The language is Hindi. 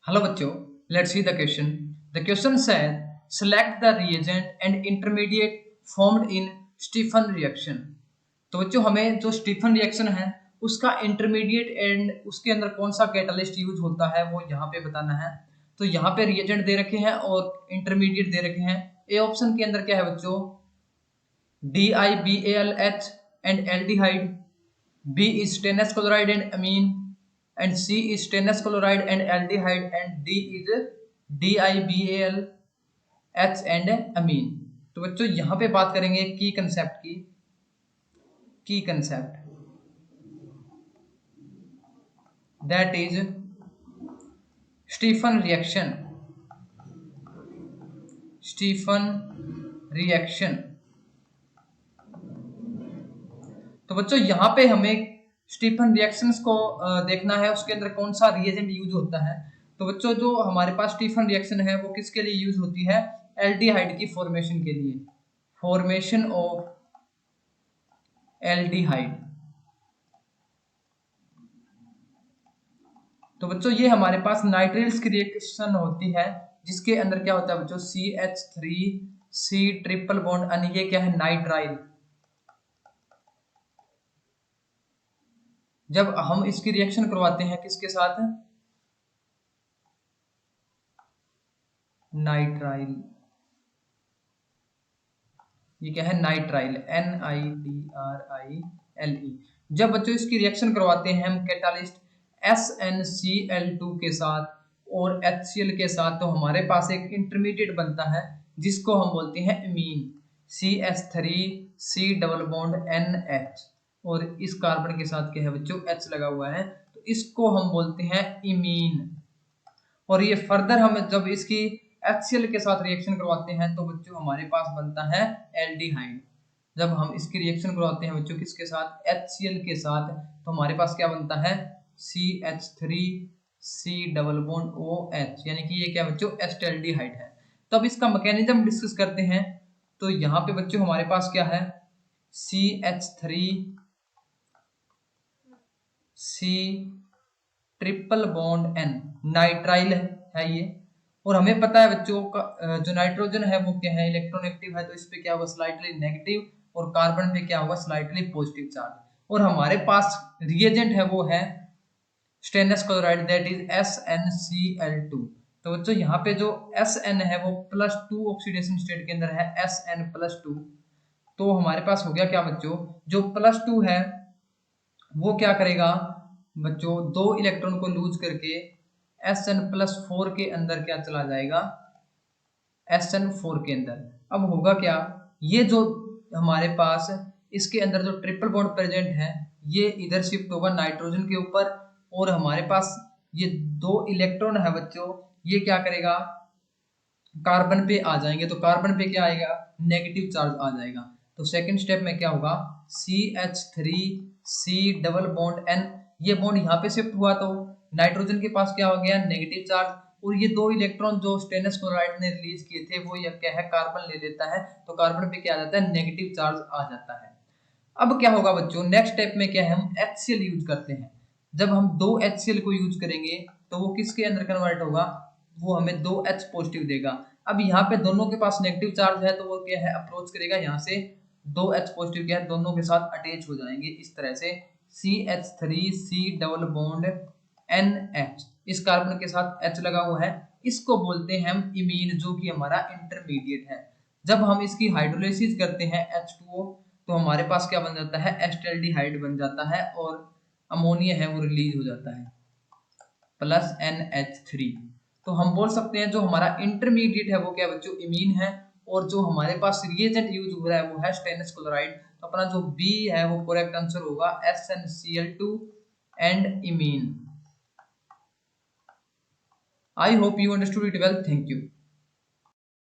Hello बच्चों, let's see the question. The question said, select the reagent and intermediate formed in Stephan reaction. तो बच्चों हमें जो स्टीफन रिएक्शन है उसका इंटरमीडिएट एंड उसके अंदर कौन सा कैटालिस्ट यूज होता है वो यहाँ पे बताना है। तो यहाँ पे रिएजेंट दे रखे हैं और इंटरमीडिएट दे रखे हैं। ए ऑप्शन के अंदर क्या है बच्चों, DiBAlH and aldehyde, B is stannous chloride and amine, and C is stannous chloride and aldehyde, and D is DiBAlH and amine। तो बच्चों यहाँ पे बात करेंगे की कंसेप्ट की। की concept that is Stephen reaction. Stephen reaction. तो बच्चों यहाँ पे हमें स्टीफन रिएक्शंस को देखना है, उसके अंदर कौन सा रिएजेंट यूज होता है। तो बच्चों जो हमारे पास स्टीफन रिएक्शन है वो किसके लिए यूज होती है, एल्डिहाइड की फॉर्मेशन के लिए, फॉर्मेशन ऑफ एल्डिहाइड। तो बच्चों ये हमारे पास नाइट्राइल्स की रिएक्शन होती है जिसके अंदर क्या होता है बच्चों, CH3C ट्रिपल बॉन्ड यानी ये क्या है, नाइट्राइल। जब हम इसकी रिएक्शन करवाते हैं किसके साथ, नाइट्राइल, ये क्या है, नाइट्राइल, NiTRILE। जब बच्चों इसकी रिएक्शन करवाते हैं हम कैटालिस्ट SnCl2 के साथ और HCl के साथ, तो हमारे पास एक इंटरमीडिएट बनता है जिसको हम बोलते हैं imine, CH3C double bond NH, और इस कार्बन के साथ क्या है बच्चों, H लगा हुआ है, तो इसको हम बोलते हैं इमीन। और ये फर्दर हम जब इसकी HCl के साथ रिएक्शन करवाते हैं तो बच्चों हमारे पास बनता है एल्डिहाइड। जब हम इसकी रिएक्शन करवाते हैं बच्चों किसके साथ, HCl के साथ, तो हमारे पास क्या बनता है, CH3C डबल बॉन्ड OH, यानी कि ये क्या बच्चों, एस्टेल्डिहाइड है। तो अब इसका मैकेनिज्म डिस्कस करते हैं। तो यहाँ पे बच्चों हमारे पास क्या है, CH3C triple bond N, nitrile है ये। और हमें पता है बच्चों का जो नाइट्रोजन है वो क्या है, इलेक्ट्रोनेगेटिव है, तो इस पे क्या होगा, स्लाइटली नेगेटिव, और कार्बन पे क्या होगा, स्लाइटली पॉजिटिव चार्ज। और हमारे पास रिएजेंट है वो है stainless chloride, that is SnCl2। तो बच्चों यहाँ पे जो Sn है वो +2 ऑक्सीडेशन स्टेट के अंदर है, Sn+2। तो हमारे पास हो गया क्या बच्चों, जो +2 है वो क्या करेगा बच्चों, 2 इलेक्ट्रॉन को लूज करके Sn+4 के अंदर क्या चला जाएगा, Sn4 के अंदर। अब होगा क्या, ये जो हमारे पास इसके अंदर जो ट्रिपल बॉन्ड प्रेजेंट है ये इधर शिफ्ट होगा नाइट्रोजन के ऊपर, और हमारे पास ये 2 इलेक्ट्रॉन है बच्चों, ये क्या करेगा, कार्बन पे आ जाएंगे। तो कार्बन पे क्या आएगा, नेगेटिव चार्ज आ जाएगा। तो सेकंड स्टेप में क्या होगा, CH3C डबल बॉन्ड N, ये बॉन्ड यहाँ पे शिफ्ट हुआ तो नाइट्रोजन के पास क्या हो गया, नेगेटिव चार्ज, और ये 2 इलेक्ट्रॉन जो स्टेनलेस क्लोराइड ने रिलीज किए थे वो ये क्या है, कार्बन ले लेता है, तो कार्बन पे क्या आ जाता है, नेगेटिव चार्ज आ जाता है। अब क्या होगा बच्चों, नेक्स्ट स्टेप में क्या है, हम HCl यूज करते हैं। जब हम 2 HCl को यूज करेंगे तो वो किसके अंदर कन्वर्ट होगा, वो हमें 2H पॉजिटिव देगा। अब यहाँ पे दोनों के पास नेगेटिव चार्ज है तो वो क्या है, अप्रोच करेगा यहाँ से, 2H पॉजिटिव क्या है, दोनों के साथ अटैच हो जाएंगे इस तरह से, CH3C डबल बॉन्ड NH, इस कार्बन के साथ H लगा हुआ है, इसको बोलते हैं हम इमीन, जो कि हमारा इंटरमीडिएट है। जब हम इसकी हाइड्रोलाइसिस करते हैं H2O, तो हमारे पास क्या बन जाता है, एस्टेल्डिहाइड बन जाता है, और अमोनिया है वो रिलीज हो जाता है +NH3। तो हम बोल सकते हैं जो हमारा इंटरमीडिएट है वो क्या बच्चों, इमीन है, और जो हमारे पास रिएजेंट यूज हो रहा है वो है स्टेनलेस क्लोराइड। तो अपना जो बी है वो करेक्ट आंसर होगा SnCl2 and imine. I hope you understood it well. Thank you.